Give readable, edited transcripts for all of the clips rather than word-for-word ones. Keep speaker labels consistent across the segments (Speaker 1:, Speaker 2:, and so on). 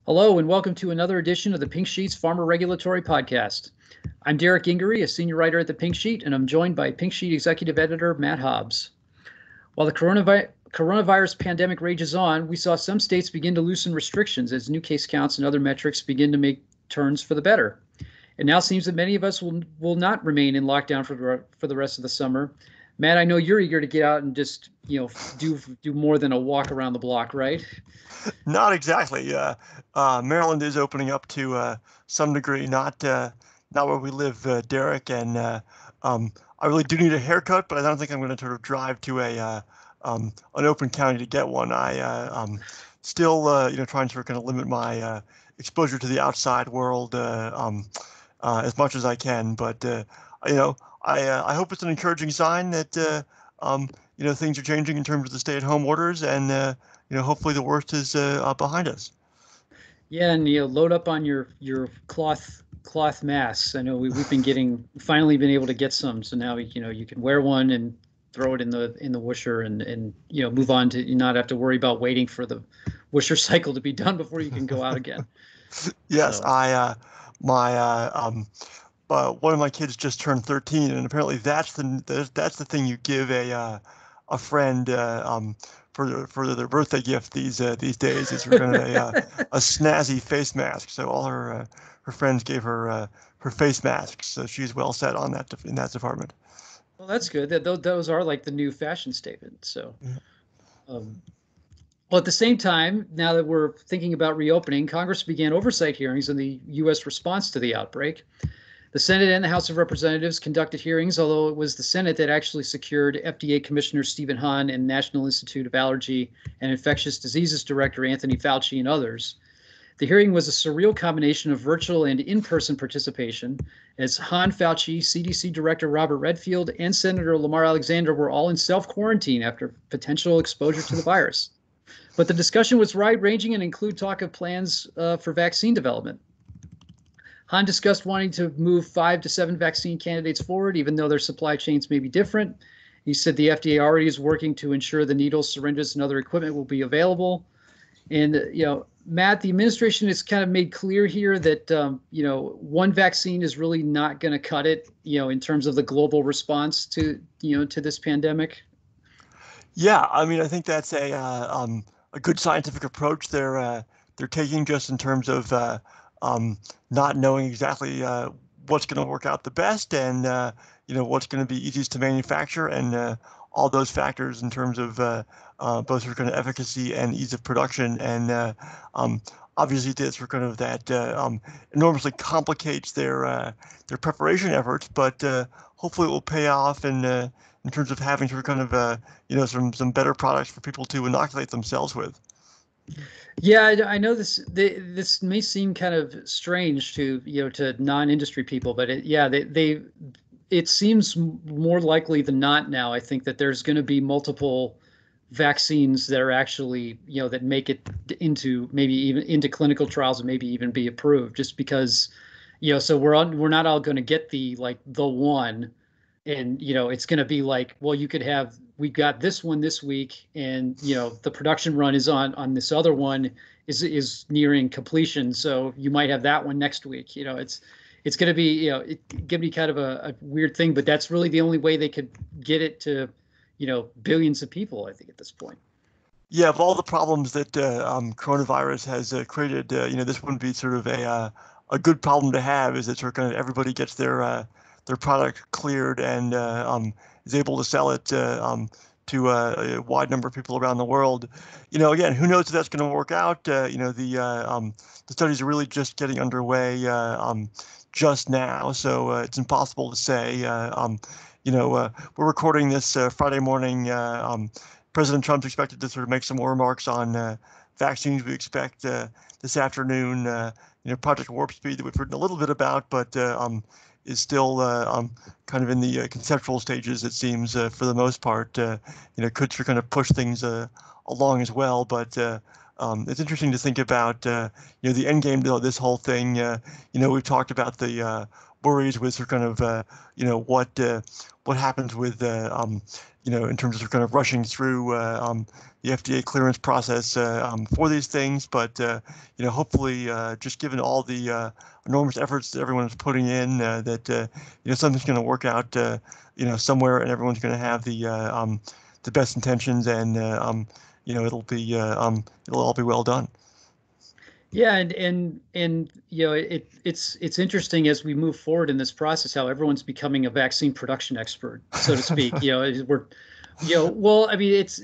Speaker 1: Hello, and welcome to another edition of the Pink Sheet's Farmer Regulatory Podcast. I'm Derek Gingery, a senior writer at the Pink Sheet, and I'm joined by Pink Sheet Executive Editor Matt Hobbs. While the coronavirus pandemic rages on, we saw some states begin to loosen restrictions as new case counts and other metrics begin to make turns for the better. It now seems that many of us will not remain in lockdown for the rest of the summer. Matt, I know you're eager to get out and just do more than a walk around the block, right?
Speaker 2: Not exactly. Maryland is opening up to some degree, not where we live, Derek. And I really do need a haircut, but I don't think I'm going to sort of drive to an open county to get one. I still trying to sort of kind of limit my exposure to the outside world as much as I can. But I hope it's an encouraging sign that things are changing in terms of the stay-at-home orders, and hopefully the worst is behind us.
Speaker 1: Yeah, and load up on your cloth masks. I know we've been finally been able to get some, so now you can wear one and throw it in the whoosher and move on to not have to worry about waiting for the whoosher cycle to be done before you can go out again.
Speaker 2: Yes, so. One of my kids just turned 13, and apparently that's the thing you give a friend for their birthday gift these days is we're going to a snazzy face mask. So all her friends gave her face masks, so she's well set on that in that department.
Speaker 1: Well, that's good. Those are like the new fashion statement. So, well, at the same time, now that we're thinking about reopening, Congress began oversight hearings on the U.S. response to the outbreak. The Senate and the House of Representatives conducted hearings, although it was the Senate that actually secured FDA Commissioner Stephen Hahn and National Institute of Allergy and Infectious Diseases Director Anthony Fauci and others. The hearing was a surreal combination of virtual and in-person participation, as Hahn, Fauci, CDC Director Robert Redfield, and Senator Lamar Alexander were all in self-quarantine after potential exposure to the virus. But the discussion was wide-ranging and included talk of plans for vaccine development. Hahn discussed wanting to move 5 to 7 vaccine candidates forward, even though their supply chains may be different. He said the FDA already is working to ensure the needles, syringes, and other equipment will be available. And, Matt, the administration has kind of made clear here that, one vaccine is really not going to cut it, in terms of the global response to this pandemic.
Speaker 2: Yeah, I mean, I think that's a good scientific approach they're taking, just in terms of not knowing exactly what's going to work out the best, and what's going to be easiest to manufacture, and all those factors in terms of both sort of kind of efficacy and ease of production. And obviously, this sort of that enormously complicates their preparation efforts, but hopefully it will pay off in terms of having sort of kind of some better products for people to inoculate themselves with.
Speaker 1: Yeah, I know this may seem kind of strange to non-industry people, but it seems more likely than not now. I think that there's going to be multiple vaccines that are actually that make it into maybe even into clinical trials and maybe even be approved, just because so we're not all going to get the one. And, it's going to be like, well, we got this one this week, and, the production run is on this other one is nearing completion. So you might have that one next week. It's going to be, it's going to be kind of a weird thing, but that's really the only way they could get it to, billions of people, I think, at this point.
Speaker 2: Yeah, of all the problems that coronavirus has created, this wouldn't be sort of a good problem to have, is that sort of kind of everybody gets their product cleared and is able to sell it to a wide number of people around the world. Again, who knows if that's going to work out? The studies are really just getting underway just now, so it's impossible to say. We're recording this Friday morning. President Trump's expected to sort of make some more remarks on vaccines. We expect this afternoon. Project Warp Speed, that we've written a little bit about, but is still kind of in the conceptual stages, it seems, for the most part. Could kind of push things along as well, but it's interesting to think about, the end game to this whole thing. We've talked about the worries with sort of kind of, what happens with, in terms of kind of rushing through the FDA clearance process for these things. But, hopefully, just given all the enormous efforts that everyone's putting in, that, something's going to work out, somewhere, and everyone's going to have the best intentions, and it'll all be well done.
Speaker 1: Yeah, and it's interesting as we move forward in this process how everyone's becoming a vaccine production expert, so to speak. Well, I mean, it's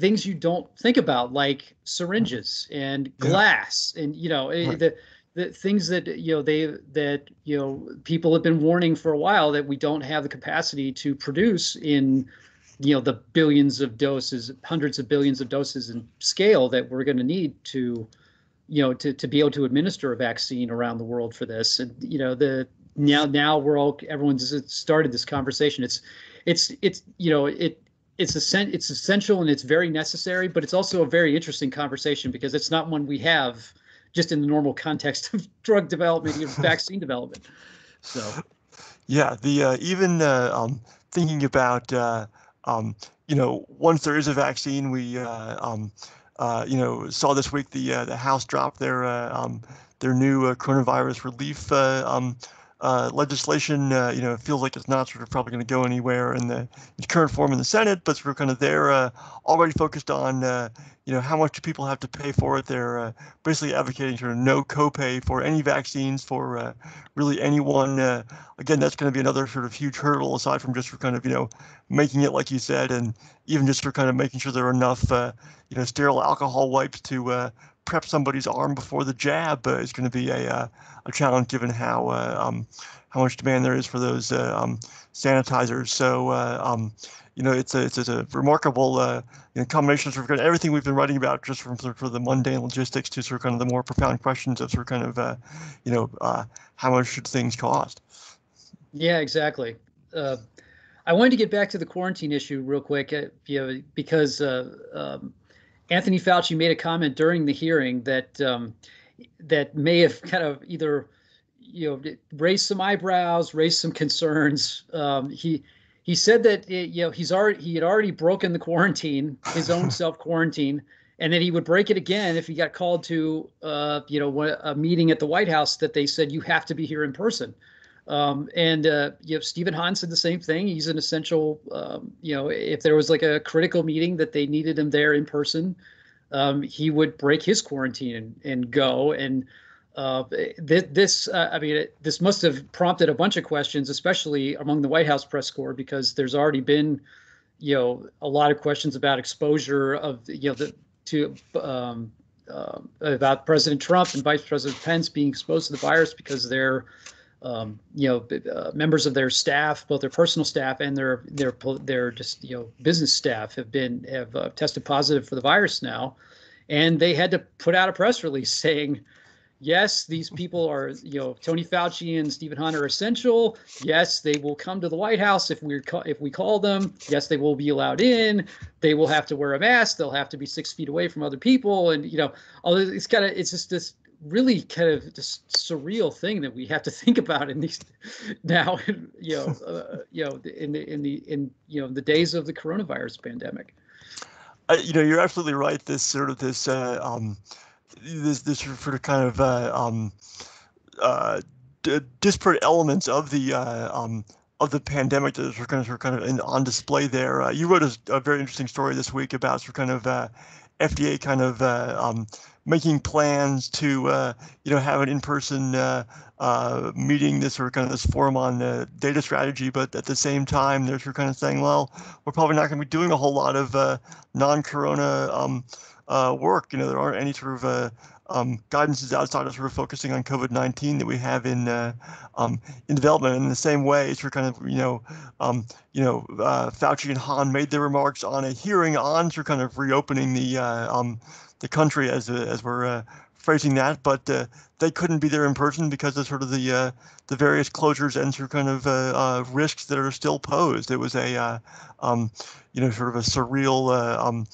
Speaker 1: things you don't think about, like syringes and glass, and right. The things that people have been warning for a while, that we don't have the capacity to produce in the billions of doses, hundreds of billions of doses in scale that we're going to need to to be able to administer a vaccine around the world for this. And now everyone's started this conversation. It's essential and it's very necessary, but it's also a very interesting conversation because it's not one we have just in the normal context of drug development and vaccine development. So,
Speaker 2: yeah, even thinking about once there is a vaccine, we saw this week the House drop their new coronavirus relief legislation. It feels like it's not sort of probably going to go anywhere in its current form in the Senate, but sort of kind of they're already focused on how much do people have to pay for it. They're basically advocating sort of no copay for any vaccines for really anyone. Again, that's going to be another sort of huge hurdle, aside from just for kind of making it, like you said, and even just for kind of making sure there are enough sterile alcohol wipes to prep somebody's arm before the jab is going to be a challenge, given how much demand there is for those sanitizers. So it's a remarkable combination of sort of everything we've been writing about, just from sort of the mundane logistics to sort of kind of the more profound questions of sort of kind of how much should things cost.
Speaker 1: Yeah, exactly. I wanted to get back to the quarantine issue real quick, because Anthony Fauci made a comment during the hearing that that may have kind of either raised some eyebrows, raised some concerns. He said that he had already broken the quarantine, his own self quarantine, and that he would break it again if he got called to a meeting at the White House that they said you have to be here in person. Stephen Hahn said the same thing. He's an essential, if there was like a critical meeting that they needed him there in person, he would break his quarantine and go. And this must have prompted a bunch of questions, especially among the White House press corps, because there's already been, a lot of questions about exposure of, about President Trump and Vice President Pence being exposed to the virus because they're members of their staff, both their personal staff and their just business staff, have tested positive for the virus now, and they had to put out a press release saying, yes, these people are, Tony Fauci and Stephen Hahn are essential. Yes, they will come to the White House if we call them. Yes, they will be allowed in. They will have to wear a mask. They'll have to be 6 feet away from other people, and it's just this really kind of this surreal thing that we have to think about in these now, in the days of the coronavirus pandemic.
Speaker 2: You're absolutely right. This sort of this sort of kind of disparate elements of the pandemic that are kind of on display there. You wrote a very interesting story this week about sort of kind of FDA kind of making plans to have an in-person meeting, this sort of kind of this forum on data strategy, but at the same time they're sort of kind of saying, well, we're probably not going to be doing a whole lot of non-corona work. There aren't any sort of guidances outside of sort of focusing on COVID-19 that we have in development. And in the same way, it's sort of kind of Fauci and Hahn made their remarks on a hearing on sort of kind of reopening the country, as we're phrasing that, but they couldn't be there in person because of sort of the various closures and sort of kind of risks that are still posed. It was a sort of a surreal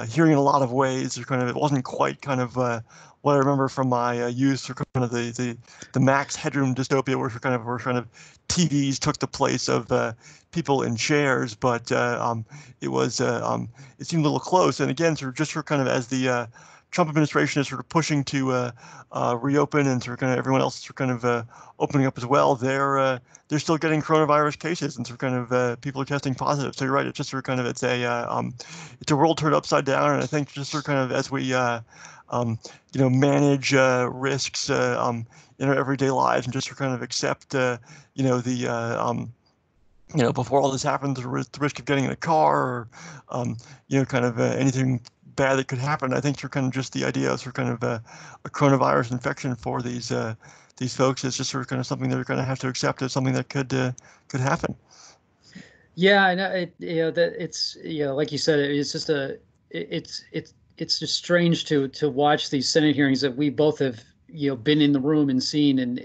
Speaker 2: hearing in a lot of ways. It wasn't quite kind of what I remember from my youth, or kind of the Max Headroom dystopia, where kind of TVs took the place of people in chairs, but it seemed a little close. And again, kind of as the Trump administration is sort of pushing to reopen, and sort of kind of everyone else is kind of opening up as well, they're still getting coronavirus cases, and sort of kind of people are testing positive. So you're right, it's just sort of kind of it's a world turned upside down. And I think just sort of kind of as we manage risks in our everyday lives, and just sort of kind of accept before all this happens, the risk of getting in a car, or kind of anything bad that could happen. I think sort of kind of just the idea of sort of kind of a coronavirus infection for these folks is just sort of kind of something they're going to have to accept as something that could happen.
Speaker 1: Yeah, and that it's like you said, it's just it's just strange to watch these Senate hearings that we both have been in the room and seen, and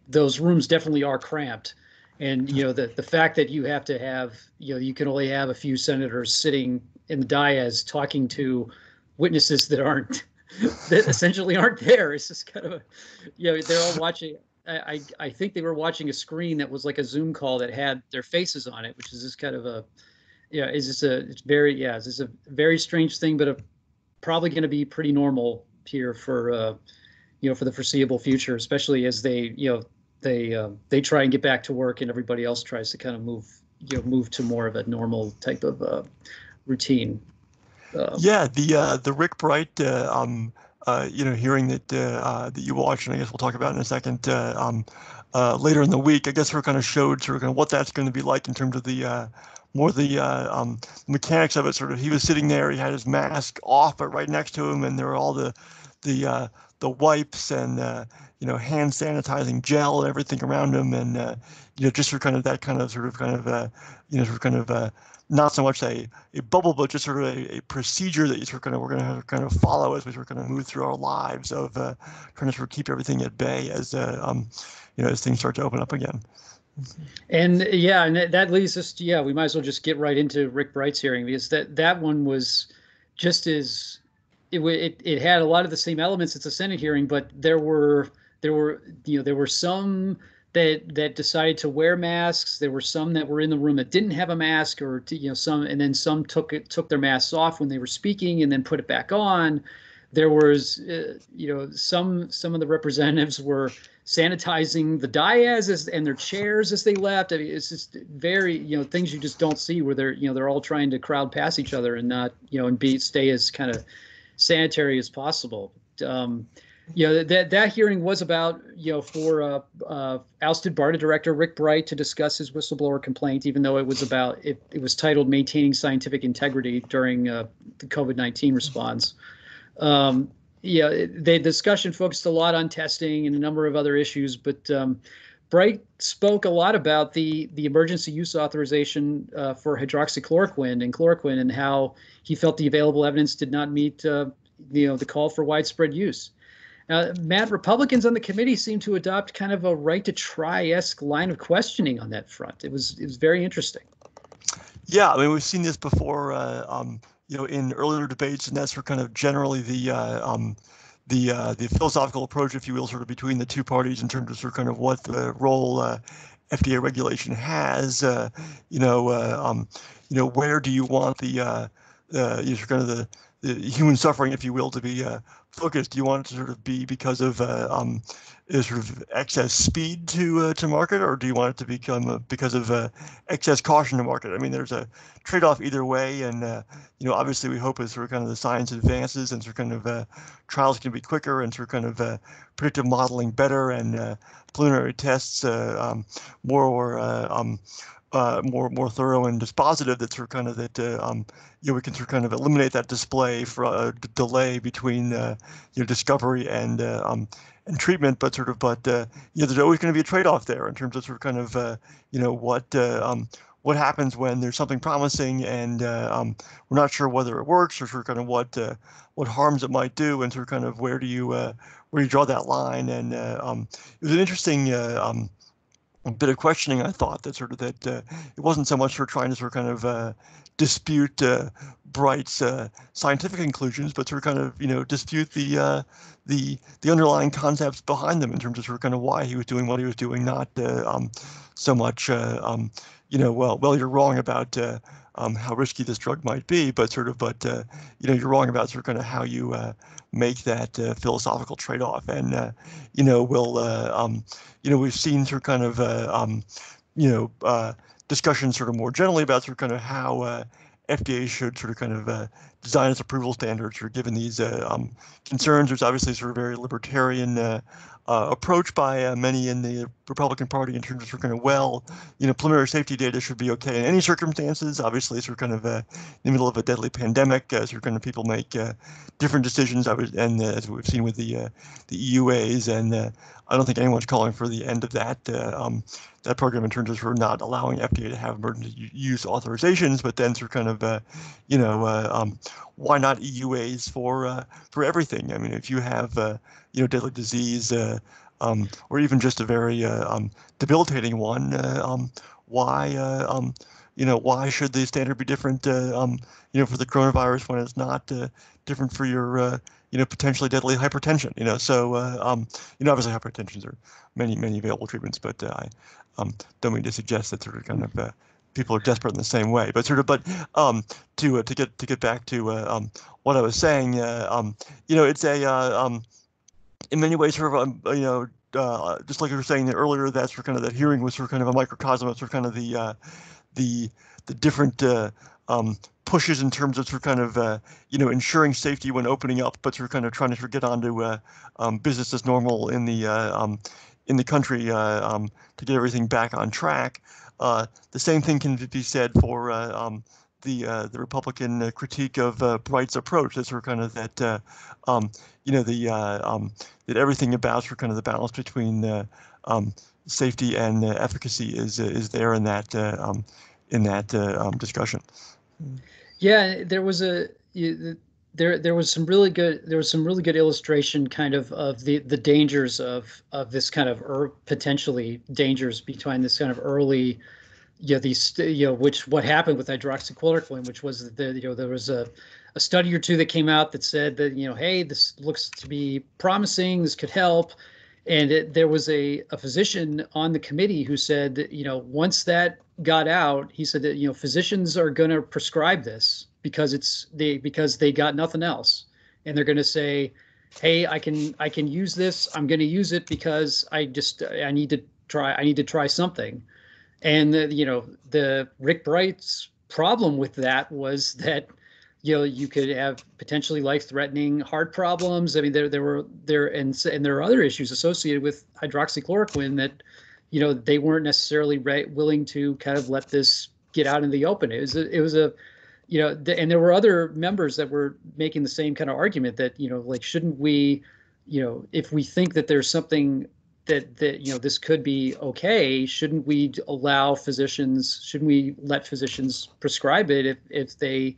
Speaker 1: those rooms definitely are cramped. And the fact that you have to have you can only have a few senators sitting in the dais talking to witnesses that essentially aren't there. It's just kind of they're all watching. I think they were watching a screen that was like a Zoom call that had their faces on it, which is just kind of it's a very strange thing, but probably going to be pretty normal here for for the foreseeable future, especially as they try and get back to work, and everybody else tries to kind of move to more of a normal type of routine.
Speaker 2: The Rick Bright hearing that you watched, and I guess we'll talk about in a second, later in the week, I guess kind of showed sort of kind of what that's going to be like in terms of the mechanics of it. Sort of, he was sitting there, he had his mask off, but right next to him, and there were all the wipes and hand sanitizing gel and everything around him, and just sort of kind of that kind of not so much a bubble, but just sort of a procedure that we're going to have to kind of follow as we sort of kind of move through our lives of trying to sort of keep everything at bay as as things start to open up again.
Speaker 1: And that leads us to, we might as well just get right into Rick Bright's hearing, because that one was just as it had a lot of the same elements as the Senate hearing, but there were some that decided to wear masks. There were some that were in the room that didn't have a mask, or some, and then some took their masks off when they were speaking and then put it back on. There was some of the representatives were sanitizing the dais and their chairs as they left. I mean, it's just very things you just don't see, where they're all trying to crowd past each other and not and stay as kind of sanitary as possible. That hearing was about for ousted BARDA Director Rick Bright to discuss his whistleblower complaint, even though it was titled "Maintaining Scientific Integrity During the COVID-19 Response." The discussion focused a lot on testing and a number of other issues, but Bright spoke a lot about the emergency use authorization for hydroxychloroquine and chloroquine, and how he felt the available evidence did not meet the call for widespread use. Matt, Republicans on the committee seem to adopt kind of a right to try-esque line of questioning on that front. It was very interesting.
Speaker 2: Yeah, I mean, we've seen this before, in earlier debates, and that's for kind of generally the philosophical approach, if you will, sort of between the two parties in terms of sort of kind of what the role FDA regulation has. Where do you want the kind of the human suffering, if you will, to be focused? Do you want it to sort of be because of sort of excess speed to market, or do you want it to become because of excess caution to market? I mean, there's a trade-off either way, and obviously we hope as sort of kind of the science advances and sort of kind of trials can be quicker, and sort of kind of predictive modeling better, and preliminary tests more thorough and dispositive, that sort of kind of we can sort of kind of eliminate that delay between discovery and treatment, but there's always going to be a trade-off there in terms of sort of kind of what happens when there's something promising and we're not sure whether it works, or sort of kind of what harms it might do, and sort of kind of where do you draw that line. And it was an interesting a bit of questioning, I thought that it wasn't so much for trying to sort of kind of dispute Bright's scientific conclusions, but sort of kind of dispute the underlying concepts behind them in terms of sort of kind of why he was doing what he was doing, not so much well, you're wrong about how risky this drug might be, but you're wrong about sort of kind of how you make that philosophical trade-off. And we've seen sort of kind of discussions sort of more generally about sort of kind of how FDA should sort of kind of design its approval standards, or given these concerns. There's obviously sort of very libertarian approach by many in the Republican Party in terms of sort of kind of, preliminary safety data should be okay in any circumstances. Obviously, sort of kind of in the middle of a deadly pandemic, sort of kind of people make different decisions. And as we've seen with the EUAs, and I don't think anyone's calling for the end of that program in terms of sort of not allowing FDA to have emergency use authorizations, but then sort of kind of, why not EUAs for everything? I mean, if you have deadly disease, or even just a very debilitating one, why should the standard be different, for the coronavirus when it's not different for your, potentially deadly hypertension? So obviously hypertensions are many available treatments, but I don't mean to suggest that sort of kind of people are desperate in the same way. But to get back to what I was saying, it's a in many ways sort of just like you were saying earlier, that sort of kind of that hearing was sort of kind of a microcosm of sort of kind of the different pushes in terms of sort of kind of ensuring safety when opening up, but sort of kind of trying to sort of get onto business as normal in the country to get everything back on track. The same thing can be said for the Republican critique of Bright's approach. That's sort of kind of that that everything about sort of kind of the balance between safety and efficacy is there in that discussion.
Speaker 1: Yeah, there was some really good illustration kind of the dangers of this kind of potentially dangers between this kind of early what happened with hydroxychloroquine, which was there was a study or two that came out that said that hey, this looks to be promising, this could help. And there was a physician on the committee who said that, once that got out, he said that, physicians are going to prescribe this because they got nothing else. And they're going to say, hey, I can use this. I'm going to use it because I need to try something. And the Rick Bright's problem with that was that you could have potentially life-threatening heart problems. I mean, there are other issues associated with hydroxychloroquine that they weren't necessarily willing to kind of let this get out in the open. It was a and there were other members that were making the same kind of argument that like, shouldn't we, if we think that there's something that this could be okay, shouldn't we let physicians prescribe it if they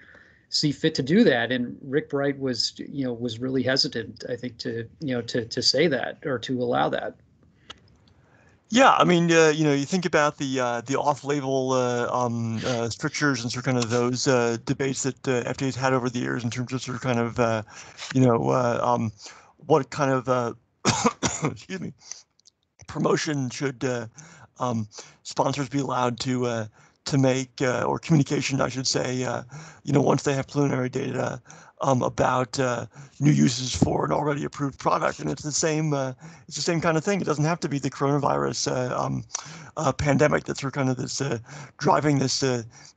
Speaker 1: see fit to do that? And Rick Bright was really hesitant, I think, to say that or to allow that.
Speaker 2: Yeah, I mean, you think about the off-label strictures and sort of kind of those debates that FDA's had over the years in terms of sort of kind of what kind of excuse me, promotion should sponsors be allowed to make, or communication, I should say, once they have preliminary data about new uses for an already approved product. And it's the same kind of thing. It doesn't have to be the coronavirus pandemic that's kind of this driving this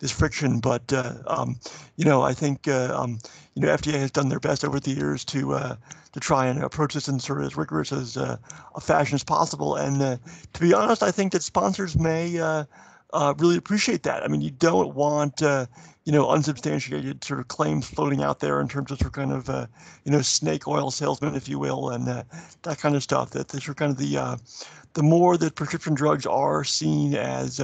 Speaker 2: friction. But I think FDA has done their best over the years to try and approach this in sort of as rigorous as a fashion as possible. And to be honest, I think that sponsors may really appreciate that. I mean, you don't want unsubstantiated sort of claims floating out there in terms of sort of kind of, snake oil salesmen, if you will, and that kind of stuff. That these are kind of the more that prescription drugs are seen as,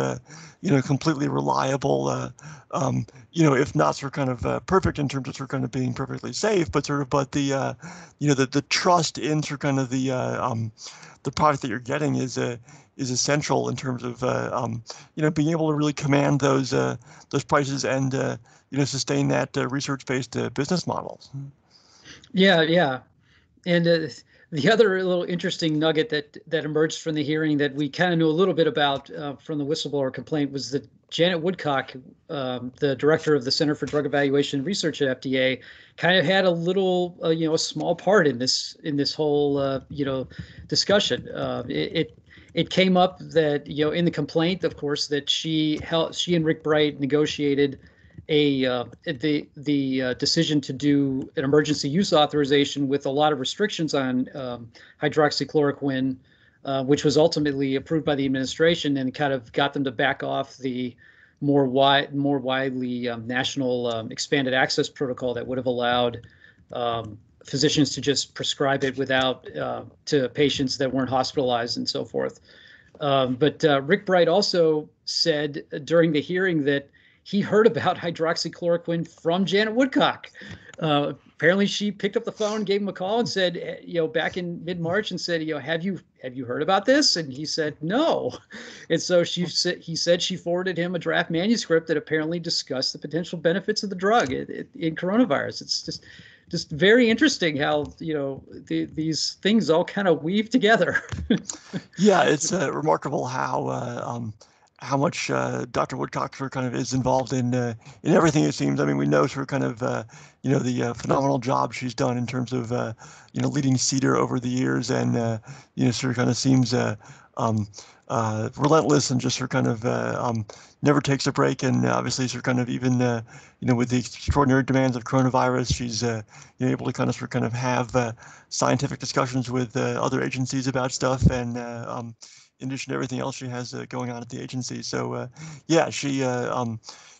Speaker 2: completely reliable, if not sort of kind of perfect in terms of sort of kind of being perfectly safe, but the trust in sort of kind of the product that you're getting is essential in terms of, being able to really command those prices and, sustain that research-based business models.
Speaker 1: Yeah. And the other little interesting nugget that emerged from the hearing that we kind of knew a little bit about from the whistleblower complaint was that Janet Woodcock, the director of the Center for Drug Evaluation and Research at FDA, kind of had a little, a small part in this whole, discussion. It came up that, in the complaint, of course, that she and Rick Bright negotiated the decision to do an emergency use authorization with a lot of restrictions on hydroxychloroquine, which was ultimately approved by the administration and kind of got them to back off the more widely national expanded access protocol that would have allowed physicians to just prescribe it without to patients that weren't hospitalized and so forth. But Rick Bright also said during the hearing that he heard about hydroxychloroquine from Janet Woodcock. Apparently, she picked up the phone, gave him a call, and said, back in mid-March, and said, have you heard about this? And he said, no. And so he said she forwarded him a draft manuscript that apparently discussed the potential benefits of the drug in coronavirus. It's just very interesting how these things all kind of weave together.
Speaker 2: Yeah, it's remarkable how much Dr. Woodcock sort of kind of is involved in everything, it seems. I mean, we know sort of kind of, the phenomenal job she's done in terms of, leading CEDAR over the years and, sort of kind of seems relentless and just sort of kind of never takes a break. And obviously sort of kind of even, with the extraordinary demands of coronavirus, she's able to kind of sort of kind of have scientific discussions with other agencies about stuff and, in addition to everything else she has going on at the agency. So,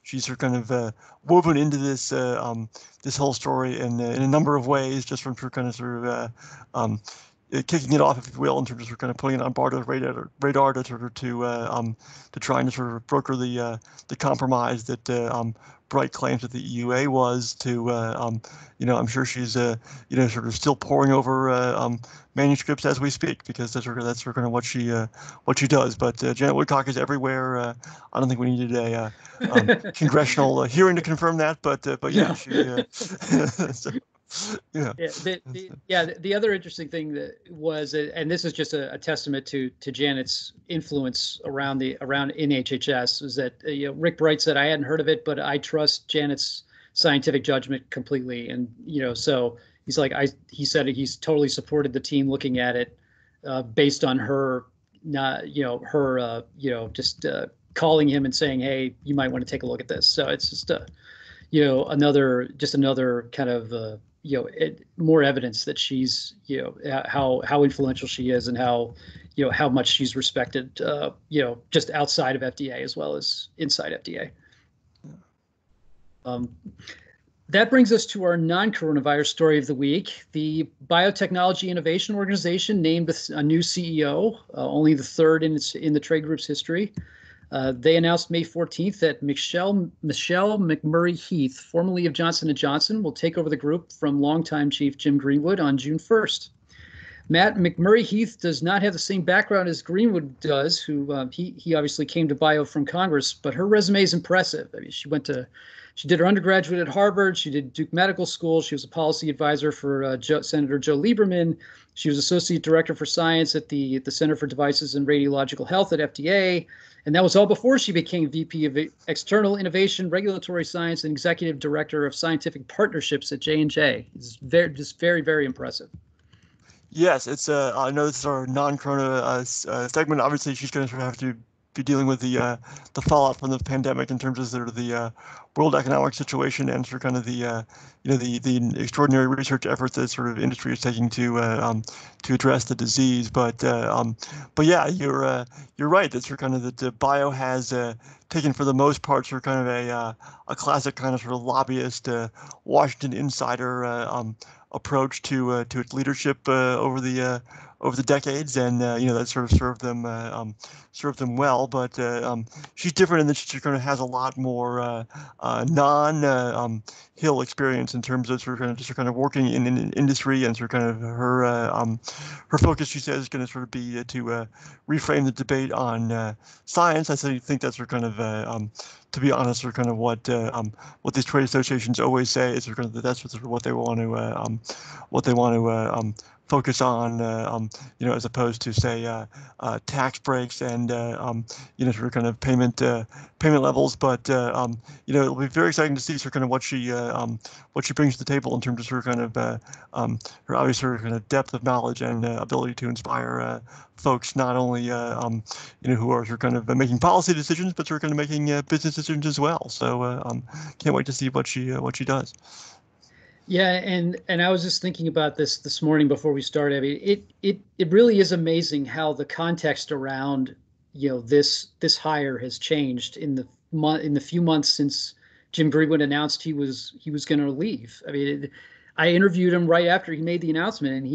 Speaker 2: she's sort of kind of woven into this this whole story in a number of ways, just from kind of kicking it off, if you will, in terms of sort of kind of putting it on BARDA's radar to trying to sort of broker the compromise that Bright claims that the EUA was to, I'm sure she's, sort of still poring over manuscripts as we speak, because that's sort of kind of what she does. But Janet Woodcock is everywhere. I don't think we needed a congressional hearing to confirm that, but yeah, she. So, yeah.
Speaker 1: The other interesting thing that was, and this is just a testament to Janet's influence around in HHS, is that Rick Bright said, I hadn't heard of it, but I trust Janet's scientific judgment completely, and so he's like, he said he's totally supported the team looking at it based on her just calling him and saying, hey, you might want to take a look at this. So it's just another kind of more evidence that she's how influential she is and how much she's respected just outside of FDA as well as inside FDA. That brings us to our non-coronavirus story of the week. The Biotechnology Innovation Organization named a new CEO, only the third in the trade group's history. They announced May 14th that Michelle McMurry-Heath, formerly of Johnson & Johnson, will take over the group from longtime chief Jim Greenwood on June 1st. Matt McMurry-Heath does not have the same background as Greenwood does, who he obviously came to Bio from Congress, but her resume is impressive. I mean, she did her undergraduate at Harvard. She did Duke Medical School. She was a policy advisor for Senator Joe Lieberman. She was associate director for science at the Center for Devices and Radiological Health at FDA. And that was all before she became VP of External Innovation, Regulatory Science, and Executive Director of Scientific Partnerships at J&J. It's very, very impressive.
Speaker 2: Yes, it's. I know this is our non-corona segment. Obviously, she's going to have to be dealing with the fallout from the pandemic in terms of sort of the world economic situation and sort of kind of the the extraordinary research efforts that sort of industry is taking to address the disease. But yeah, you're right. That sort of kind of that bio has taken for the most part sort of kind of a classic kind of sort of lobbyist Washington insider approach to its leadership over the decades, and that sort of served them well. But she's different in that she kind of has a lot more non-Hill experience in terms of sort of kind of working in an industry, and sort of kind of her focus, she says, is going to sort of be to reframe the debate on science. I think that's sort of kind of to be honest, sort of kind of what these trade associations always say is sort of that's sort of what they want to focus on, as opposed to say tax breaks and sort of kind of payment levels. But it'll be very exciting to see sort of kind of what she brings to the table in terms of sort of kind of her obvious sort of kind of depth of knowledge and ability to inspire folks, not only who are sort of kind of making policy decisions, but sort of kind of making business decisions as well. So can't wait to see what she does.
Speaker 1: Yeah, and I was just thinking about this morning before we started. I mean, it really is amazing how the context around this hire has changed in the few months since Jim Breedwood announced he was going to leave. I mean, I interviewed him right after he made the announcement, and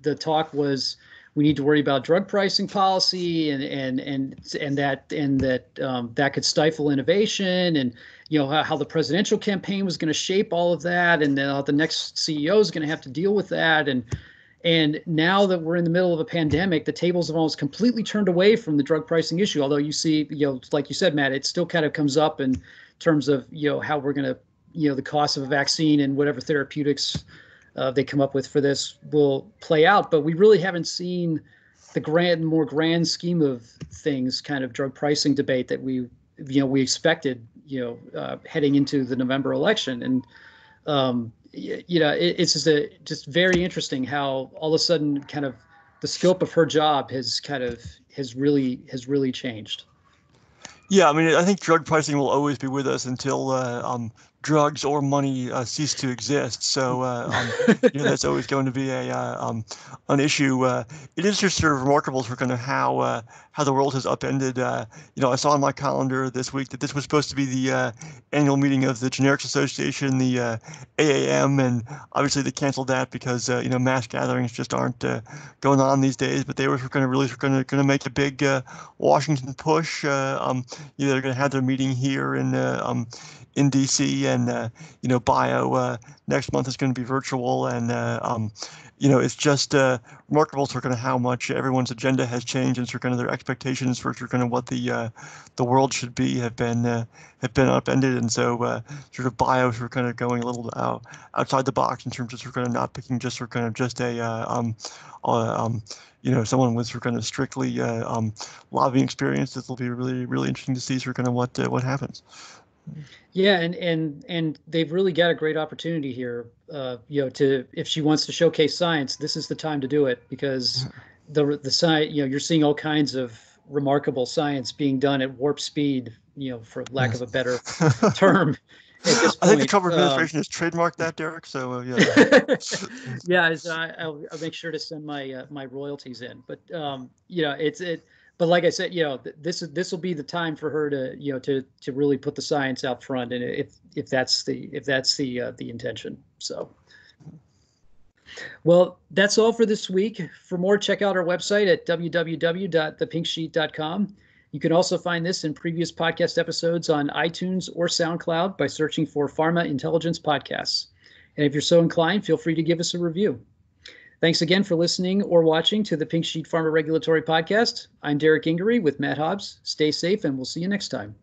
Speaker 1: the talk was, we need to worry about drug pricing policy and that could stifle innovation, and how the presidential campaign was going to shape all of that, and the next CEO is going to have to deal with that, and now that we're in the middle of a pandemic, the tables have almost completely turned away from the drug pricing issue. Although you see, like you said, Matt, it still kind of comes up in terms of how we're going to the cost of a vaccine and whatever therapeutics they come up with for this will play out, but we really haven't seen the more grand scheme of things kind of drug pricing debate that we expected heading into the November election. And it's just very interesting how all of a sudden kind of the scope of her job has really changed.
Speaker 2: Yeah, I mean, I think drug pricing will always be with us until drugs or money cease to exist. So that's always going to be an issue. It is just sort of remarkable for kind of how the world has upended. I saw on my calendar this week that this was supposed to be the annual meeting of the Generics Association, the AAM, and obviously they canceled that because mass gatherings just aren't going on these days. But they were going to make a big Washington push. They're going to have their meeting here in DC, and BIO next month is going to be virtual, and it's just remarkable sort of how much everyone's agenda has changed, and sort of kind of their expectations for sort of kind of what the world should be have been upended, and so sort of BIO sort of kind of going a little outside the box in terms of sort of kind of not picking just sort of kind of just someone with sort of kind of strictly lobbying experience. This will be really, really interesting to see sort of kind of what happens.
Speaker 1: Yeah, and they've really got a great opportunity here. If she wants to showcase science, this is the time to do it, because the science, you're seeing all kinds of remarkable science being done at warp speed, for lack of a better term. At this point,
Speaker 2: I think the Trump administration has trademarked that, Derek. So
Speaker 1: yeah, I'll make sure to send my royalties in. But But like I said, this will be the time for her to really put the science out front, and if that's the intention. So, well, that's all for this week. For more, check out our website at www.thepinksheet.com. You can also find this and previous podcast episodes on iTunes or SoundCloud by searching for Pharma Intelligence Podcasts. And if you're so inclined, feel free to give us a review. Thanks again for listening or watching to the Pink Sheet Pharma Regulatory Podcast. I'm Derek Ingery with Matt Hobbs. Stay safe, and we'll see you next time.